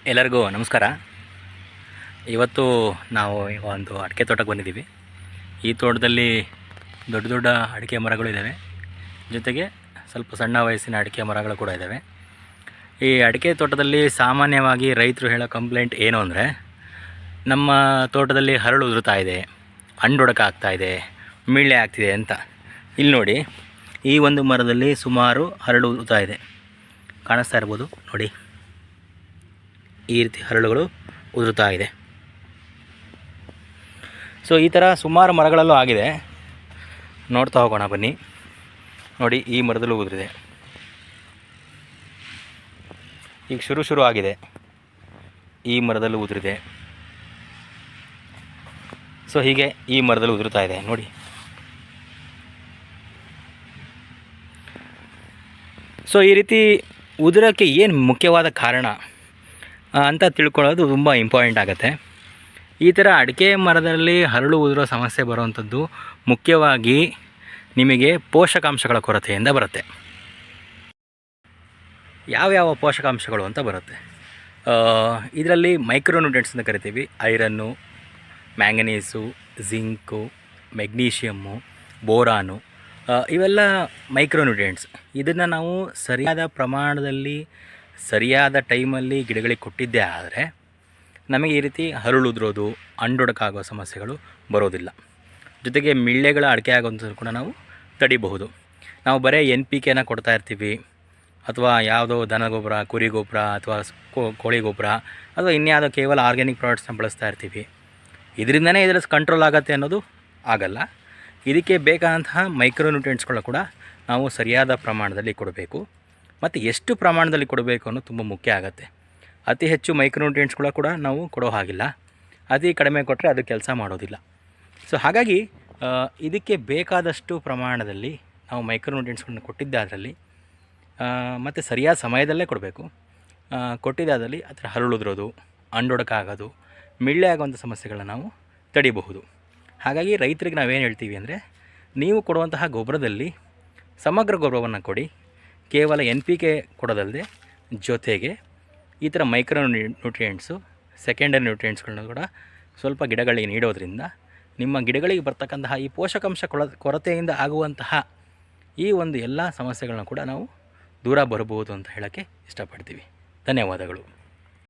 ಎಲ್ಲರಿಗೂ ನಮಸ್ಕಾರ. ಇವತ್ತು ನಾವು ಒಂದು ಅಡಿಕೆ ತೋಟಕ್ಕೆ ಬಂದಿದ್ದೀವಿ. ಈ ತೋಟದಲ್ಲಿ ದೊಡ್ಡ ದೊಡ್ಡ ಅಡಿಕೆ ಮರಗಳು ಇದ್ದಾವೆ, ಜೊತೆಗೆ ಸ್ವಲ್ಪ ಸಣ್ಣ ವಯಸ್ಸಿನ ಅಡಿಕೆ ಮರಗಳು ಕೂಡ ಇದ್ದಾವೆ. ಈ ಅಡಿಕೆ ತೋಟದಲ್ಲಿ ಸಾಮಾನ್ಯವಾಗಿ ರೈತರು ಹೇಳೋ ಕಂಪ್ಲೇಂಟ್ ಏನು ಅಂದರೆ, ನಮ್ಮ ತೋಟದಲ್ಲಿ ಹರಳು ಉದುರುತ್ತಾ ಇದೆ, ಹಣ್ಣೊಡಕ ಆಗ್ತಾಯಿದೆ, ಮಿಳ್ಳೆ ಆಗ್ತಿದೆ ಅಂತ. ಇಲ್ಲಿ ನೋಡಿ, ಈ ಒಂದು ಮರದಲ್ಲಿ ಸುಮಾರು ಹರಳು ಉದುರುತ್ತಾ ಇದೆ, ಕಾಣಿಸ್ತಾ ಇರ್ಬೋದು ನೋಡಿ. ಈ ರೀತಿ ಹರಳುಗಳು ಉದುರುತ್ತಾ ಇದೆ. ಸೊ ಈ ಥರ ಸುಮಾರು ಮರಗಳಲ್ಲೂ ಆಗಿದೆ, ನೋಡ್ತಾ ಹೋಗೋಣ ಬನ್ನಿ. ನೋಡಿ, ಈ ಮರದಲ್ಲೂ ಉದುರಿದೆ, ಈಗ ಶುರು ಆಗಿದೆ. ಈ ಮರದಲ್ಲೂ ಉದುರಿದೆ. ಸೊ ಹೀಗೆ ಈ ಮರದಲ್ಲೂ ಉದುರುತ್ತಾ ಇದೆ ನೋಡಿ. ಸೊ ಈ ರೀತಿ ಉದುರೋಕ್ಕೆ ಏನು ಮುಖ್ಯವಾದ ಕಾರಣ ಅಂತ ತಿಳ್ಕೊಳ್ಳೋದು ತುಂಬ ಇಂಪಾರ್ಟೆಂಟ್ ಆಗುತ್ತೆ. ಈ ಥರ ಅಡಿಕೆ ಮರದಲ್ಲಿ ಹರಳು ಉದುರೋ ಸಮಸ್ಯೆ ಬರುವಂಥದ್ದು ಮುಖ್ಯವಾಗಿ ನಿಮಗೆ ಪೋಷಕಾಂಶಗಳ ಕೊರತೆಯಿಂದ ಬರುತ್ತೆ. ಯಾವ್ಯಾವ ಪೋಷಕಾಂಶಗಳು ಅಂತ ಬರುತ್ತೆ ಇದರಲ್ಲಿ? ಮೈಕ್ರೋನ್ಯೂಟ್ರಿಯೆಂಟ್ಸ್ ಅಂತ ಕರಿತೀವಿ. Iron, manganese, zinc, magnesium, boron, ಇವೆಲ್ಲ ಮೈಕ್ರೋನ್ಯೂಟ್ರಿಯೆಂಟ್ಸ್. ಇದನ್ನು ನಾವು ಸರಿಯಾದ ಪ್ರಮಾಣದಲ್ಲಿ ಸರಿಯಾದ ಟೈಮಲ್ಲಿ ಗಿಡಗಳಿಗೆ ಕೊಟ್ಟಿದ್ದೇ ಆದರೆ ನಮಗೆ ಈ ರೀತಿ ಹರಳು ಉದುರೋದು, ಹಣ್ಣೊಡಕಾಗೋ ಸಮಸ್ಯೆಗಳು ಬರೋದಿಲ್ಲ. ಜೊತೆಗೆ ಮಿಳ್ಳೆಗಳ ಅಡಿಕೆ ಆಗೋಂಥದ್ದು ಕೂಡ ನಾವು ತಡಿಬಹುದು. ನಾವು ಬರೀ NPKನ ಕೊಡ್ತಾ ಇರ್ತೀವಿ, ಅಥವಾ ಯಾವುದೋ ದನ ಗೊಬ್ಬರ, ಕುರಿ ಗೊಬ್ಬರ, ಅಥವಾ ಕೋಳಿ ಗೊಬ್ಬರ, ಅಥವಾ ಇನ್ಯಾವುದೋ ಕೇವಲ ಆರ್ಗ್ಯಾನಿಕ್ ಪ್ರಾಡಕ್ಟ್ಸ್ನ ಬಳಸ್ತಾ ಇರ್ತೀವಿ. ಇದರಿಂದನೇ ಇದರ ಕಂಟ್ರೋಲ್ ಆಗುತ್ತೆ ಅನ್ನೋದು ಆಗಲ್ಲ. ಇದಕ್ಕೆ ಬೇಕಾದಂತಹ ಮೈಕ್ರೋನ್ಯೂಟ್ರಿಯೆಂಟ್ಸ್ಗಳು ಕೂಡ ನಾವು ಸರಿಯಾದ ಪ್ರಮಾಣದಲ್ಲಿ ಕೊಡಬೇಕು. ಮತ್ತು ಎಷ್ಟು ಪ್ರಮಾಣದಲ್ಲಿ ಕೊಡಬೇಕು ಅನ್ನೋದು ತುಂಬ ಮುಖ್ಯ ಆಗುತ್ತೆ. ಅತಿ ಹೆಚ್ಚು ಮೈಕ್ರೋನ್ಯೂಟ್ರಿಯೆಂಟ್ಸ್ಗಳು ಕೂಡ ನಾವು ಕೊಡೋ ಹಾಗಿಲ್ಲ, ಅತಿ ಕಡಿಮೆ ಕೊಟ್ಟರೆ ಅದು ಕೆಲಸ ಮಾಡೋದಿಲ್ಲ. ಸೊ ಹಾಗಾಗಿ ಇದಕ್ಕೆ ಬೇಕಾದಷ್ಟು ಪ್ರಮಾಣದಲ್ಲಿ ನಾವು ಮೈಕ್ರೋನ್ಯೂಟ್ರಿಯೆಂಟ್ಸ್ಗಳನ್ನ ಕೊಟ್ಟಿದ್ದಾದರಲ್ಲಿ ಮತ್ತು ಸರಿಯಾದ ಸಮಯದಲ್ಲೇ ಕೊಡಬೇಕು. ಕೊಟ್ಟಿದ್ದಾದಲ್ಲಿ ಅದರ ಹರಳು ಉದುರೋದು, ಹಣ್ಣೊಡಕ ಆಗೋದು, ಮಿಳ್ಳೆ ಆಗುವಂಥ ಸಮಸ್ಯೆಗಳನ್ನ ನಾವು ತಡಿಬಹುದು. ಹಾಗಾಗಿ ರೈತರಿಗೆ ನಾವೇನು ಹೇಳ್ತೀವಿ ಅಂದರೆ, ನೀವು ಕೊಡುವಂತಹ ಗೊಬ್ಬರದಲ್ಲಿ ಸಮಗ್ರ ಗೊಬ್ಬರವನ್ನು ಕೊಡಿ. ಕೇವಲ NPK ಕೊಡೋದಲ್ಲದೆ ಜೊತೆಗೆ ಈ ಥರ ನ್ಯೂಟ್ರಿಯೆಂಟ್ಸು, ಸೆಕೆಂಡರಿ ನ್ಯೂಟ್ರಿಯೆಂಟ್ಸ್ಗಳನ್ನ ಕೂಡ ಸ್ವಲ್ಪ ಗಿಡಗಳಿಗೆ ನೀಡೋದ್ರಿಂದ ನಿಮ್ಮ ಗಿಡಗಳಿಗೆ ಬರ್ತಕ್ಕಂತಹ ಈ ಪೋಷಕಾಂಶ ಕೊರತೆಯಿಂದ ಆಗುವಂತಹ ಈ ಒಂದು ಎಲ್ಲ ಸಮಸ್ಯೆಗಳನ್ನ ಕೂಡ ನಾವು ದೂರ ಬರಬಹುದು ಅಂತ ಹೇಳೋಕ್ಕೆ ಇಷ್ಟಪಡ್ತೀವಿ. ಧನ್ಯವಾದಗಳು.